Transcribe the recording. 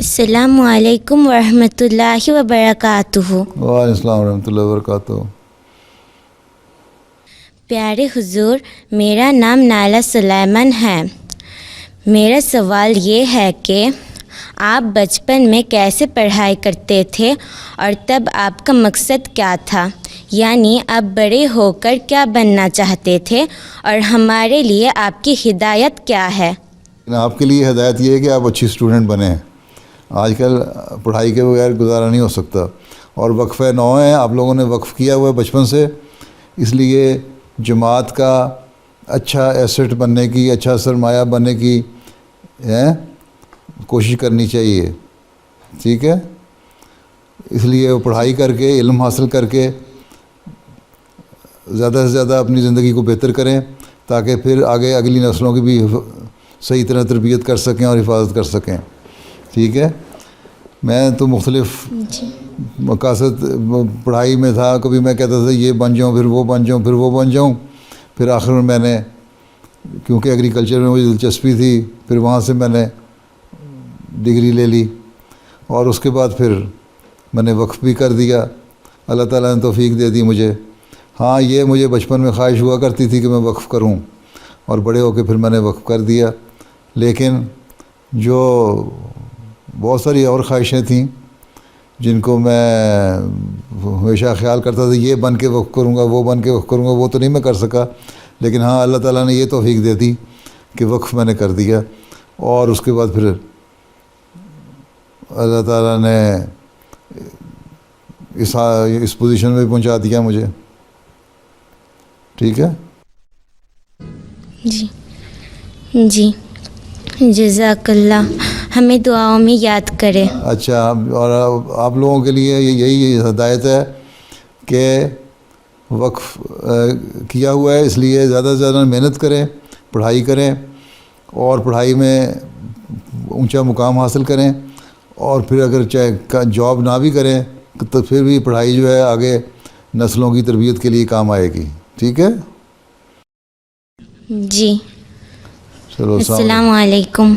السلام علیکم ورحمۃ اللہ وبرکاتہ۔ وعلیکم السلام ورحمۃ اللہ وبرکاتہ۔ پیارے حضور، میرا نام نائلہ سلیمان ہے۔ میرا سوال یہ ہے کہ آپ بچپن میں کیسے پڑھائی کرتے تھے اور تب آپ کا مقصد کیا تھا؟ یعنی آپ بڑے ہو کر کیا بننا چاہتے تھے اور ہمارے لیے آپ کی ہدایت کیا ہے؟ آپ کے لیے ہدایت یہ ہے کہ آپ اچھی اسٹوڈنٹ بنیں۔ آج کل پڑھائی کے بغیر گزارا نہیں ہو سکتا، اور وقفہ نو ہے، آپ لوگوں نے وقف کیا ہوا ہے بچپن سے، اس لیے جماعت کا اچھا ایسٹ بننے کی، اچھا سرمایہ بننے کی کوشش کرنی چاہیے، ٹھیک ہے؟ اس لیے وہ پڑھائی کر کے، علم حاصل کر کے زیادہ سے زیادہ اپنی زندگی کو بہتر کریں، تاکہ پھر آگے اگلی نسلوں کی بھی صحیح طرح تربیت کر سکیں اور حفاظت کر سکیں، ٹھیک ہے؟ میں تو مختلف مقاصد پڑھائی میں تھا، کبھی میں کہتا تھا یہ بن جاؤں، پھر وہ بن جاؤں، پھر وہ بن جاؤں، پھر آخر میں نے، کیونکہ ایگریکلچر میں مجھے دلچسپی تھی، پھر وہاں سے میں نے ڈگری لے لی، اور اس کے بعد پھر میں نے وقف بھی کر دیا، اللہ تعالیٰ نے توفیق دے دی مجھے۔ ہاں، یہ مجھے بچپن میں خواہش ہوا کرتی تھی کہ میں وقف کروں، اور بڑے ہو کے پھر میں نے وقف کر دیا، لیکن جو بہت ساری اور خواہشیں تھیں جن کو میں ہمیشہ خیال کرتا تھا یہ بن کے وقف کروں گا، وہ بن کے وقف کروں گا، وہ تو نہیں میں کر سکا، لیکن ہاں اللہ تعالیٰ نے یہ توفیق دے دی کہ وقف میں نے کر دیا، اور اس کے بعد پھر اللہ تعالیٰ نے اس پوزیشن میں پہنچا دیا مجھے، ٹھیک ہے؟ جی جزاک اللہ، ہمیں دعاؤں میں یاد کرے۔ اچھا، اور آپ لوگوں کے لیے یہی ہدایت ہے کہ وقف کیا ہوا ہے، اس لیے زیادہ سے زیادہ محنت کریں، پڑھائی کریں، اور پڑھائی میں اونچا مقام حاصل کریں، اور پھر اگر چاہے جاب نہ بھی کریں تو پھر بھی پڑھائی جو ہے آگے نسلوں کی تربیت کے لیے کام آئے گی، ٹھیک ہے؟ جی، چلو، السلام علیکم۔